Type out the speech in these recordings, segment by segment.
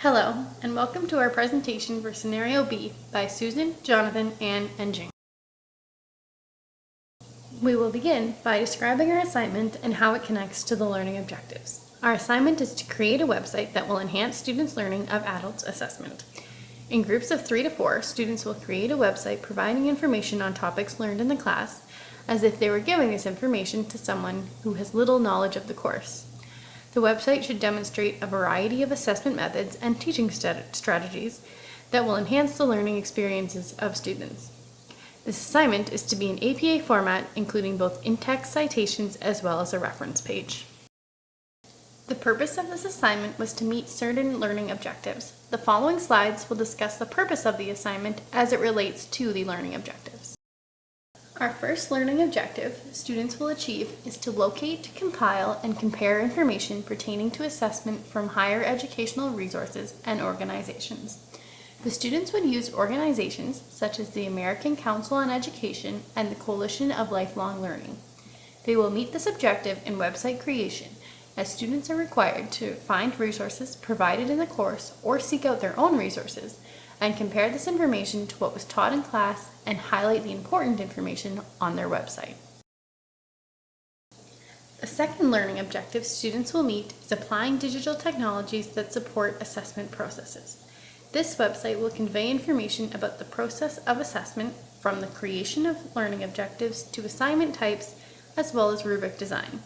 Hello, and welcome to our presentation for Scenario B by Susan, Jonathan, Anne, and Jane. We will begin by describing our assignment and how it connects to the learning objectives. Our assignment is to create a website that will enhance students' learning of adult assessment. In groups of 3 to 4, students will create a website providing information on topics learned in the class as if they were giving this information to someone who has little knowledge of the course. The website should demonstrate a variety of assessment methods and teaching strategies that will enhance the learning experiences of students. This assignment is to be in APA format, including both in-text citations as well as a reference page. The purpose of this assignment was to meet certain learning objectives. The following slides will discuss the purpose of the assignment as it relates to the learning objectives. Our first learning objective students will achieve is to locate, compile, and compare information pertaining to assessment from higher educational resources and organizations. The students would use organizations such as the American Council on Education and the Coalition of Lifelong Learning. They will meet this objective in website creation, as students are required to find resources provided in the course or seek out their own resources and compare this information to what was taught in class and highlight the important information on their website. The second learning objective students will meet is applying digital technologies that support assessment processes. This website will convey information about the process of assessment from the creation of learning objectives to assignment types as well as rubric design.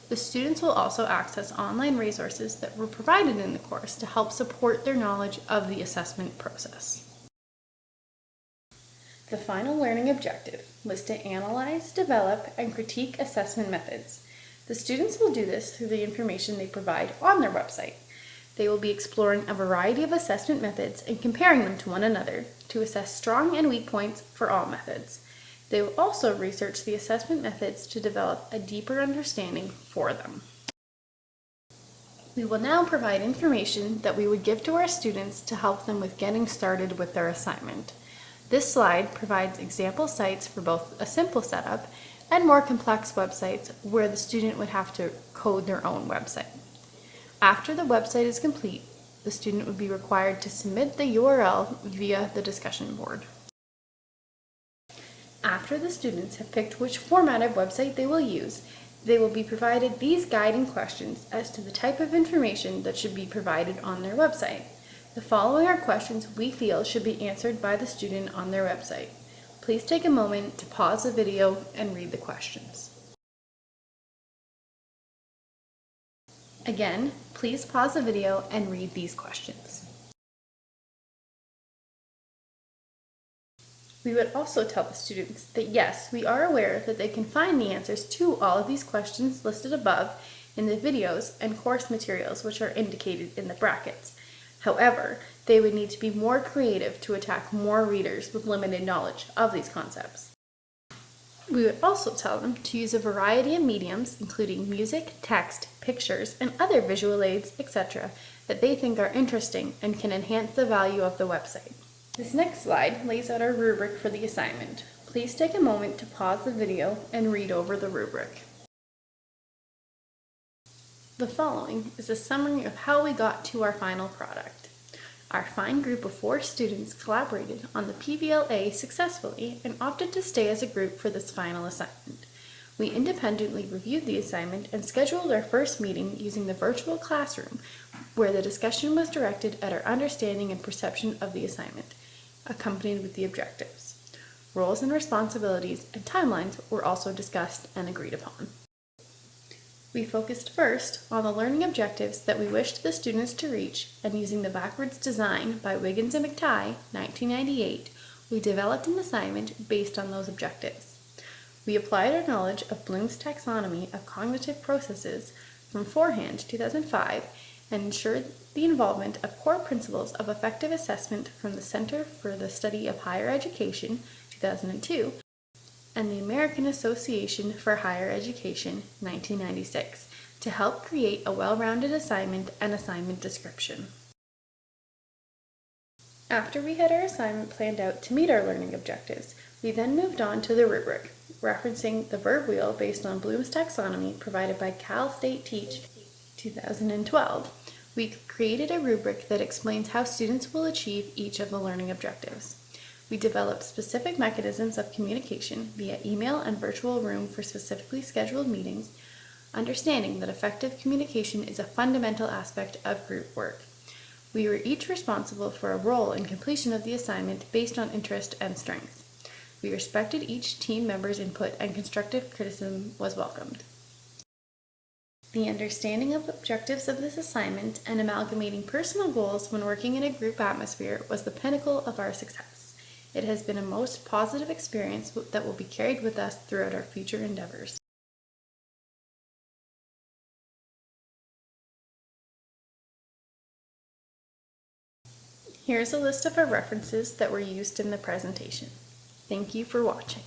The students will also access online resources that were provided in the course to help support their knowledge of the assessment process. The final learning objective was to analyze, develop, and critique assessment methods. The students will do this through the information they provide on their website. They will be exploring a variety of assessment methods and comparing them to one another to assess strong and weak points for all methods. They will also research the assessment methods to develop a deeper understanding for them. We will now provide information that we would give to our students to help them with getting started with their assignment. This slide provides example sites for both a simple setup and more complex websites where the student would have to code their own website. After the website is complete, the student would be required to submit the URL via the discussion board. After the students have picked which format of website they will use, they will be provided these guiding questions as to the type of information that should be provided on their website. The following are questions we feel should be answered by the student on their website. Please take a moment to pause the video and read the questions. Again, please pause the video and read these questions. We would also tell the students that yes, we are aware that they can find the answers to all of these questions listed above in the videos and course materials which are indicated in the brackets. However, they would need to be more creative to attack more readers with limited knowledge of these concepts. We would also tell them to use a variety of mediums, including music, text, pictures, and other visual aids, etc., that they think are interesting and can enhance the value of the website. This next slide lays out our rubric for the assignment. Please take a moment to pause the video and read over the rubric. The following is a summary of how we got to our final product. Our fine group of 4 students collaborated on the PVLA successfully and opted to stay as a group for this final assignment. We independently reviewed the assignment and scheduled our first meeting using the virtual classroom, where the discussion was directed at our understanding and perception of the assignment, accompanied with the objectives. Roles and responsibilities and timelines were also discussed and agreed upon. We focused first on the learning objectives that we wished the students to reach, and using the backwards design by Wiggins and McTighe, 1998, we developed an assignment based on those objectives. We applied our knowledge of Bloom's taxonomy of cognitive processes from Forehand, 2005, and ensured the involvement of core principles of effective assessment from the Center for the Study of Higher Education, 2002, and the American Association for Higher Education, 1996, to help create a well-rounded assignment and assignment description. After we had our assignment planned out to meet our learning objectives, we then moved on to the rubric, referencing the verb wheel based on Bloom's taxonomy provided by Cal State Teach 2012. We created a rubric that explains how students will achieve each of the learning objectives. We developed specific mechanisms of communication via email and virtual room for specifically scheduled meetings, understanding that effective communication is a fundamental aspect of group work. We were each responsible for a role in completion of the assignment based on interest and strength. We respected each team member's input and constructive criticism was welcomed. The understanding of objectives of this assignment and amalgamating personal goals when working in a group atmosphere was the pinnacle of our success. It has been a most positive experience that will be carried with us throughout our future endeavors. Here's a list of our references that were used in the presentation. Thank you for watching.